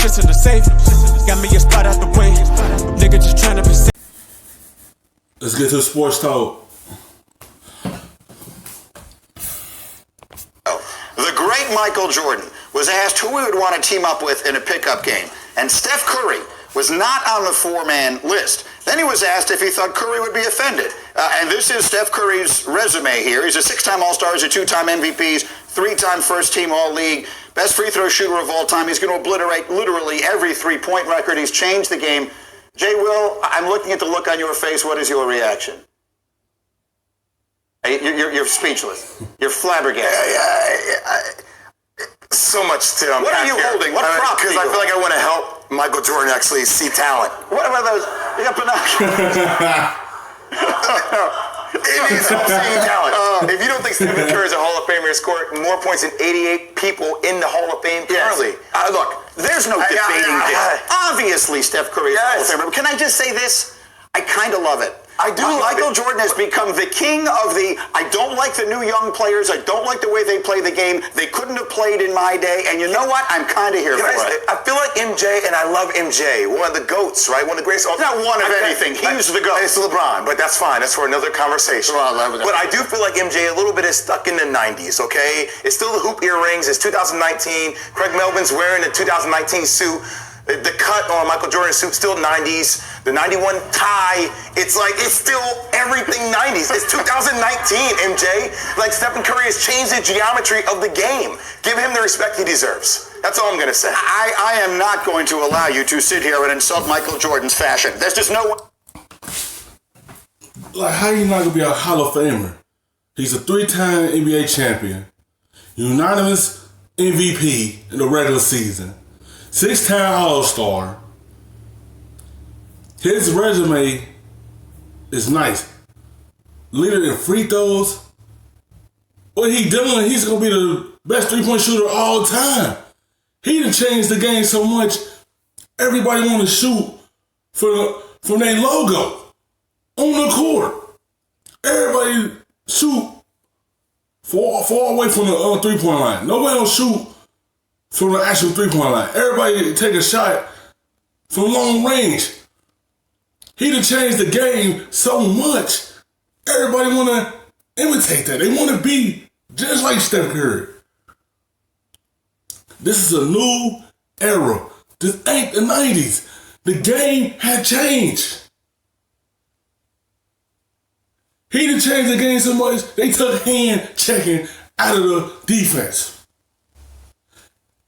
shit's in the safe. Got me a spot out the way. Nigga just tryna be safe. Let's get to the sports talk. The great Michael Jordan was asked who he would want to team up with in a pickup game, and Steph Curry was not on the four-man list. Then he was asked if he thought Curry would be offended. And this is Steph Curry's resume here. He's a six-time All-Star, he's a two-time MVPs, three-time first-team All-League, best free throw shooter of all time. He's going to obliterate literally every three-point record. He's changed the game. Jay Will, I'm looking at the look on your face. What is your reaction? You're speechless. You're flabbergasted. So much to unpack. What are you holding? What prop? Because I feel like I want to help Michael Jordan actually see talent. What about those? You got binoculars. It needs help seeing talent. If you don't think Stephen Curry is a Hall of Famer, he scored more points than 88 people in the Hall of Fame currently. Look, there's no debating this. Obviously, Steph Curry is a Hall of Famer. But can I just say this? I kind of love it. I do. Michael Jordan has become the king of the, I don't like the new young players. I don't like the way they play the game. They couldn't have played in my day. And you know what? I'm kind of here for it. I feel like MJ, and I love MJ. One of the GOATs, right? One of the greatest. Not one of anything. He's the GOAT. It's LeBron, but that's fine. That's for another conversation. But I do feel like MJ a little bit is stuck in the 90s, okay? It's still the hoop earrings. It's 2019. Craig Melvin's wearing a 2019 suit. The cut on Michael Jordan's suit still 90s. The 91 tie, it's like, it's still everything 90s. It's 2019, MJ. Like, Stephen Curry has changed the geometry of the game. Give him the respect he deserves. That's all I'm going to say. I am not going to allow you to sit here and insult Michael Jordan's fashion. There's just no one. Like, how you not going to be a Hall of Famer? He's a three-time NBA champion, unanimous MVP in the regular season, six-time All-Star. His resume is nice. Leader in free throws. What he doing, he's going to be the best three-point shooter of all time. He done changed the game so much, everybody want to shoot from their logo on the court. Everybody shoot far away from the three-point line. Nobody don't shoot from the actual three-point line. Everybody take a shot from long range. He done changed the game so much, everybody want to imitate that. They want to be just like Steph Curry. This is a new era. This ain't the 90s. The game had changed. He done changed the game so much, they took hand checking out of the defense.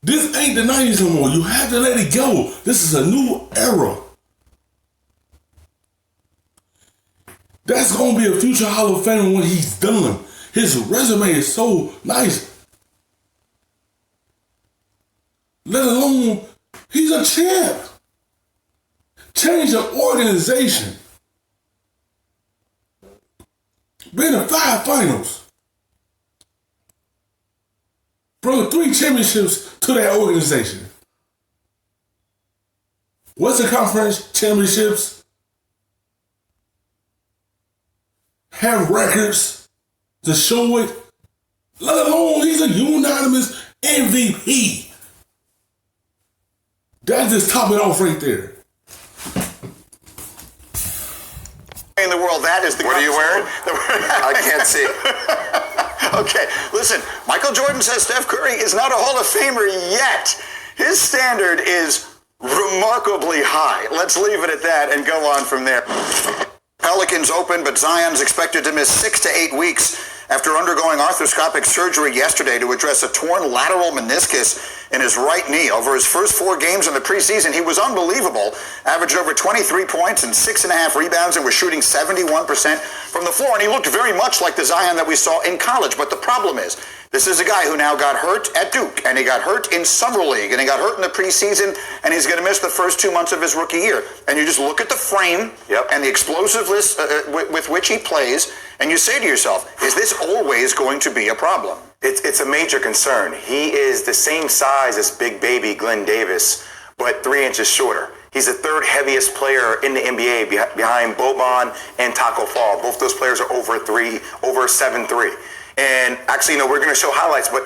This ain't the 90s no more. You have to let it go. This is a new era. That's going to be a future Hall of Famer when he's done. His resume is so nice. Let alone, he's a champ. Change the organization. Been to 5 finals. Brought 3 championships to that organization. Western Conference championships. Have records to show it. Let alone he's a unanimous MVP. That just top it off right there. In the world, that is the. What are you wearing? I can't see. Okay, listen, Michael Jordan says Steph Curry is not a Hall of Famer yet. His standard is remarkably high. Let's leave it at that and go on from there. Pelicans open, but Zion's expected to miss 6 to 8 weeks after undergoing arthroscopic surgery yesterday to address a torn lateral meniscus in his right knee. Over his first 4 games in the preseason, he was unbelievable. Averaged over 23 points and 6.5 rebounds and was shooting 71% from the floor. And he looked very much like the Zion that we saw in college. But the problem is, this is a guy who now got hurt at Duke, and he got hurt in Summer League, and he got hurt in the preseason, and he's going to miss the first 2 months of his rookie year. And you just look at the frame and the explosiveness with which he plays, and you say to yourself, is this always going to be a problem? It's a major concern. He is the same size as big baby Glenn Davis, but 3 inches shorter. He's the 3rd heaviest player in the NBA behind Boban and Taco Fall. Both those players are over 7'3". And actually, we're going to show highlights, but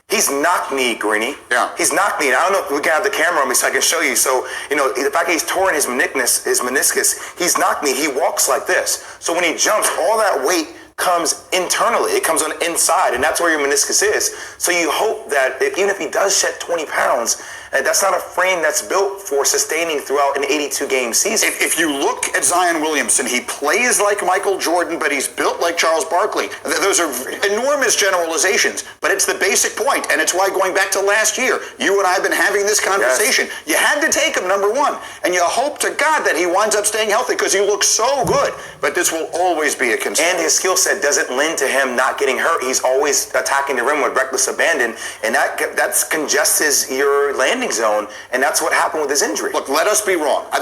He's knock-knee, Greeny. Yeah. He's knock-knee. I don't know if we can have the camera on me so I can show you. So, the fact that he's torn his meniscus, he's knock-knee. He walks like this. So when he jumps, all that weight comes internally. It comes on the inside, and that's where your meniscus is. So you hope that even if he does shed 20 pounds, that's not a frame that's built for sustaining throughout an 82-game season. If you look at Zion Williamson, he plays like Michael Jordan, but he's built like Charles Barkley. Those are enormous generalizations, but it's the basic point, and it's why going back to last year, you and I have been having this conversation. Yes. You had to take him, number one, and you hope to God that he winds up staying healthy because he looks so good, but this will always be a concern. And his skill set doesn't lend to him not getting hurt. He's always attacking the rim with reckless abandon, and that congests your landing zone, and that's what happened with his injury. Look, let us be wrong. We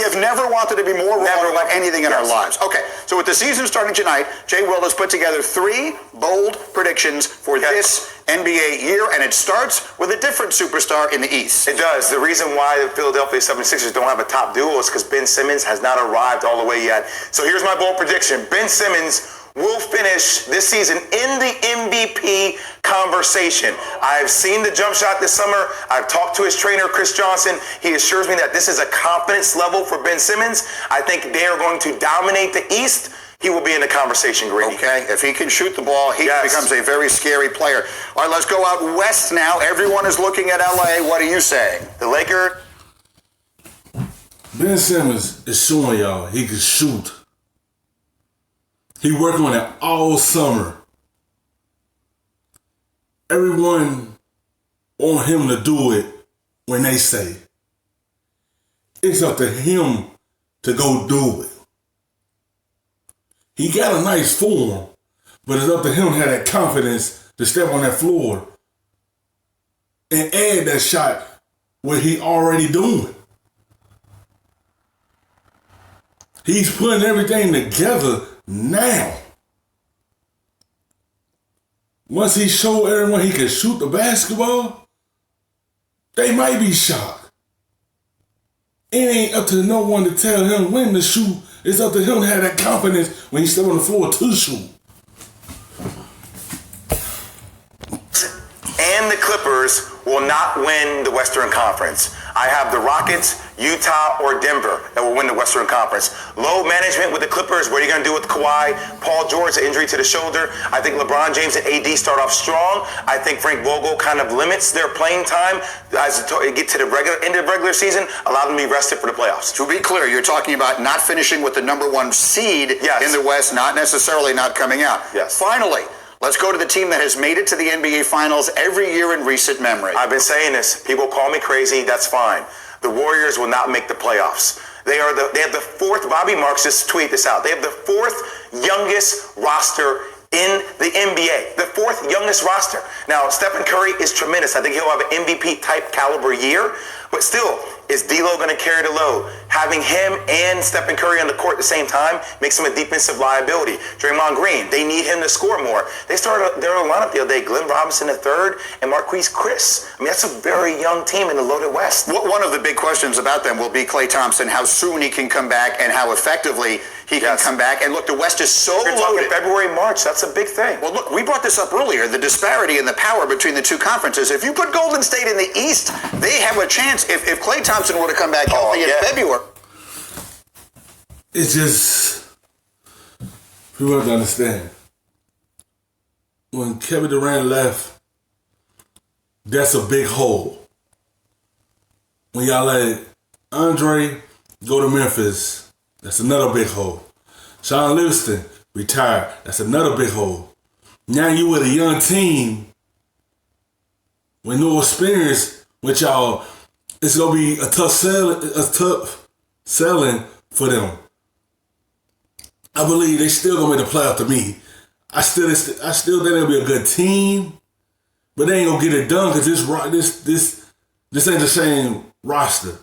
have never wanted to be more wrong about anything in our lives. Okay, so with the season starting tonight, Jay Will has put together 3 bold predictions for this NBA year, and it starts with a different superstar in the East. It does. The reason why the Philadelphia 76ers don't have a top duo is because Ben Simmons has not arrived all the way yet. So here's my bold prediction. Ben Simmons will finish this season in the MVP conversation. I've seen the jump shot this summer. I've talked to his trainer, Chris Johnson. He assures me that this is a confidence level for Ben Simmons. I think they are going to dominate the East. He will be in the conversation, Greeny. Okay, if he can shoot the ball, he becomes a very scary player. All right, let's go out west now. Everyone is looking at LA. What are you saying? The Lakers. Ben Simmons is showing y'all he can shoot. He worked on it all summer. Everyone want him to do it when they say. It's up to him to go do it. He got a nice form, but it's up to him to have that confidence to step on that floor and add that shot what he already doing. He's putting everything together now. Once he showed everyone he can shoot the basketball, they might be shocked. It ain't up to no one to tell him when to shoot. It's up to him to have that confidence when he step on the floor to shoot. And the Clippers will not win the Western Conference. I have the Rockets, Utah, or Denver that will win the Western Conference. Low management with the Clippers. What are you going to do with Kawhi? Paul George, injury to the shoulder. I think LeBron James and AD start off strong. I think Frank Vogel kind of limits their playing time as they get to the end of the regular season, allow them to be rested for the playoffs. To be clear, you're talking about not finishing with the number 1 seed in the West, not necessarily not coming out. Yes. Finally, let's go to the team that has made it to the NBA Finals every year in recent memory. I've been saying this. People call me crazy. That's fine. The Warriors will not make the playoffs. They have the 4th, Bobby Marks just tweeted this out. They have the 4th youngest roster in the NBA. The 4th youngest roster. Now, Stephen Curry is tremendous. I think he'll have an MVP type caliber year, but still, is D'Lo going to carry the load? Having him and Stephen Curry on the court at the same time makes him a defensive liability. Draymond Green, they need him to score more. They started their lineup the other day, Glenn Robinson III and Marquise Chris. I mean, that's a very young team in the loaded West. One of the big questions about them will be Klay Thompson, how soon he can come back and how effectively he can come back. And look, the West is so loaded. February, March, that's a big thing. Well, look, we brought this up earlier, the disparity in the power between the two conferences. If you put Golden State in the East, they have a chance. If Klay Thompson were to come back healthy in February. It's just, people have to understand. When Kevin Durant left, that's a big hole. When y'all let Andre go to Memphis, that's another big hole. Sean Livingston retired, that's another big hole. Now you with a young team with no experience with y'all, it's gonna be a tough selling for them. I believe they still gonna make the playoff to me. I still think they'll be a good team, but they ain't gonna get it done because this ain't the same roster.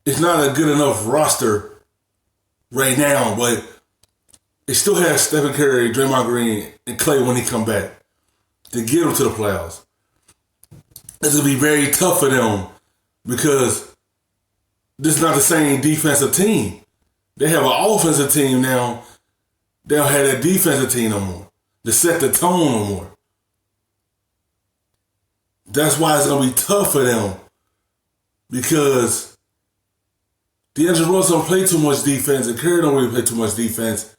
It's not a good enough roster right now, but it still has Stephen Curry, Draymond Green, and Klay when he come back to get them to the playoffs. It's gonna be very tough for them because this is not the same defensive team. They have an offensive team now. They don't have that defensive team no more. to set the tone no more. That's why it's going to be tough for them. Because D'Angelo Russell don't play too much defense, and Curry don't really play too much defense.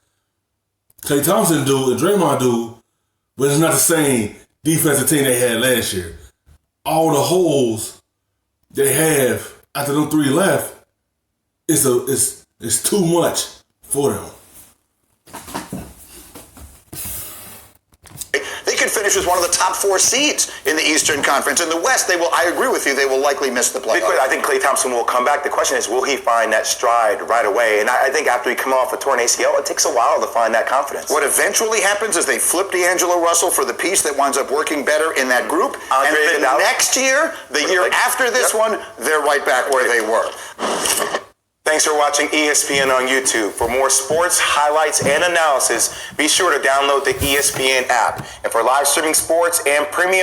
Klay Thompson do, and Draymond do, but it's not the same defensive team they had last year. All the holes they have after them three left, it's too much for them. They could finish as one of the top 4 seeds in the Eastern Conference. In the West, I agree with you, they will likely miss the playoffs. I think Klay Thompson will come back. The question is, will he find that stride right away? And I think after he come off a torn ACL, it takes a while to find that confidence. What eventually happens is they flip D'Angelo Russell for the piece that winds up working better in that group. And the next year, the year after this one, they're right back where they were. Thanks for watching ESPN on YouTube. For more sports, highlights, and analysis, be sure to download the ESPN app. And for live streaming sports and premium